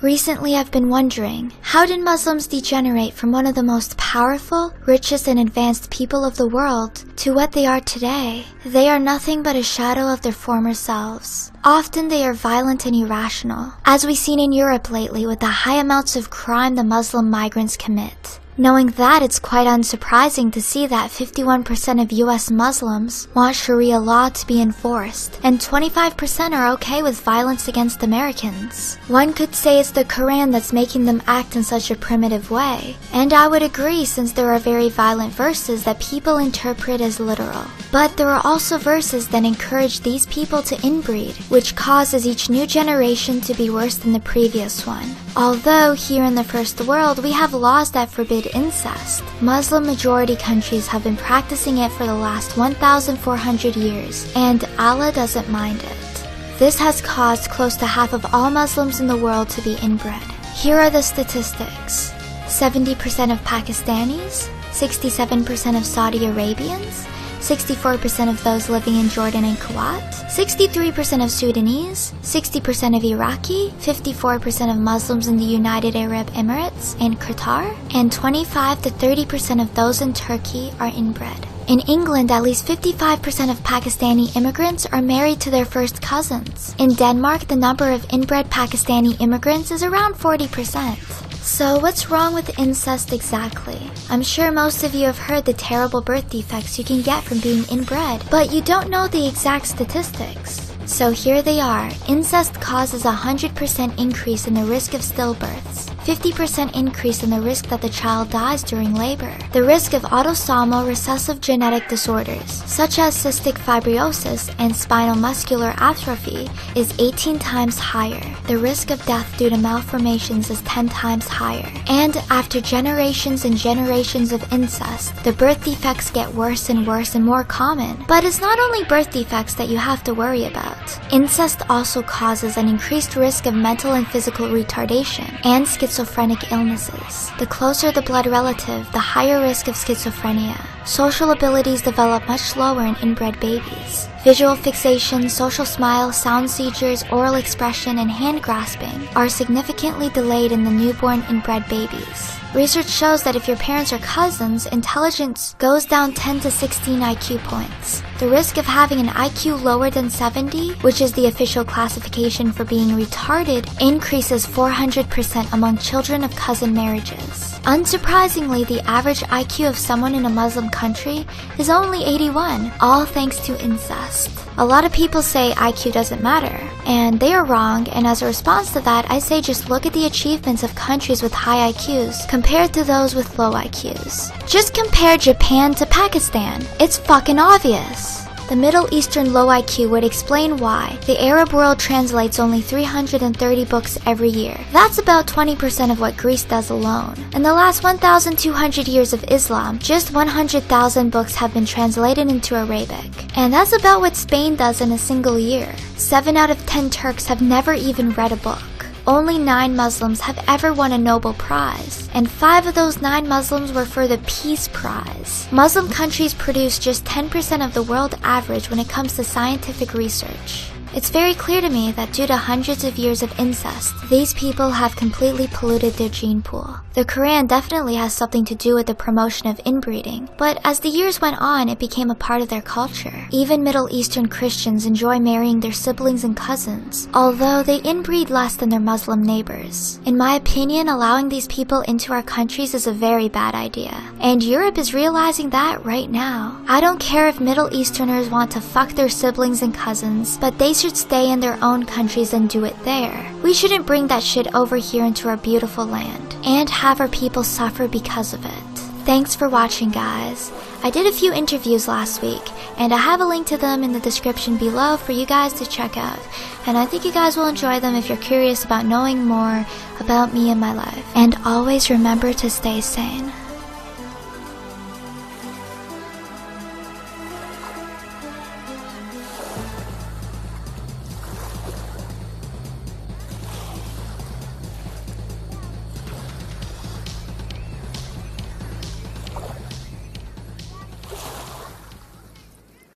Recently I've been wondering, how did Muslims degenerate from one of the most powerful, richest and advanced people of the world to what they are today? They are nothing but a shadow of their former selves. Often they are violent and irrational, as we've seen in Europe lately with the high amounts of crime the Muslim migrants commit. Knowing that, it's quite unsurprising to see that 51% of US Muslims want Sharia law to be enforced, and 25% are okay with violence against Americans. One could say it's the Quran that's making them act in such a primitive way, and I would agree since there are very violent verses that people interpret as literal. But there are also verses that encourage these people to inbreed, which causes each new generation to be worse than the previous one. Although here in the first world we have laws that forbid incest, Muslim majority countries have been practicing it for the last 1,400 years, and Allah doesn't mind it. This has caused close to half of all Muslims in the world to be inbred. Here are the statistics. 70% of Pakistanis, 67% of Saudi Arabians, 64% of those living in Jordan and Kuwait, 63% of Sudanese, 60% of Iraqi, 54% of Muslims in the United Arab Emirates and Qatar, and 25 to 30% of those in Turkey are inbred. In England, at least 55% of Pakistani immigrants are married to their first cousins. In Denmark, the number of inbred Pakistani immigrants is around 40%. So what's wrong with incest exactly? I'm sure most of you have heard the terrible birth defects you can get from being inbred, but you don't know the exact statistics. So here they are. Incest causes a 100% increase in the risk of stillbirths, 50% increase in the risk that the child dies during labor. The risk of autosomal recessive genetic disorders, such as cystic fibrosis and spinal muscular atrophy, is 18 times higher. The risk of death due to malformations is 10 times higher. And after generations and generations of incest, the birth defects get worse and worse and more common. But it's not only birth defects that you have to worry about. Incest also causes an increased risk of mental and physical retardation and schizophrenic illnesses. The closer the blood relative, the higher risk of schizophrenia. Social abilities develop much slower in inbred babies. Visual fixation, social smile, sound seizures, oral expression, and hand grasping are significantly delayed in the newborn inbred babies. Research shows that if your parents are cousins, intelligence goes down 10 to 16 IQ points. The risk of having an IQ lower than 70, which is the official classification for being retarded, increases 400% among children of cousin marriages. Unsurprisingly, the average IQ of someone in a Muslim country is only 81, all thanks to incest. A lot of people say IQ doesn't matter, and they are wrong, and as a response to that, I say just look at the achievements of countries with high IQs compared to those with low IQs. Just compare Japan to Pakistan. It's fucking obvious. The Middle Eastern low IQ would explain why the Arab world translates only 330 books every year. That's about 20% of what Greece does alone. In the last 1,200 years of Islam, just 100,000 books have been translated into Arabic. And that's about what Spain does in a single year. 7 out of 10 Turks have never even read a book. Only 9 Muslims have ever won a Nobel Prize, and 5 of those 9 Muslims were for the Peace Prize. Muslim countries produce just 10% of the world average when it comes to scientific research. It's very clear to me that due to hundreds of years of incest, these people have completely polluted their gene pool. The Quran definitely has something to do with the promotion of inbreeding, but as the years went on, it became a part of their culture. Even Middle Eastern Christians enjoy marrying their siblings and cousins, although they inbreed less than their Muslim neighbors. In my opinion, allowing these people into our countries is a very bad idea, and Europe is realizing that right now. I don't care if Middle Easterners want to fuck their siblings and cousins, but they should stay in their own countries and do it there. We shouldn't bring that shit over here into our beautiful land and have our people suffer because of it. Thanks for watching, guys. I did a few interviews last week, and I have a link to them in the description below for you guys to check out. And I think you guys will enjoy them if you're curious about knowing more about me and my life. And always remember to stay sane.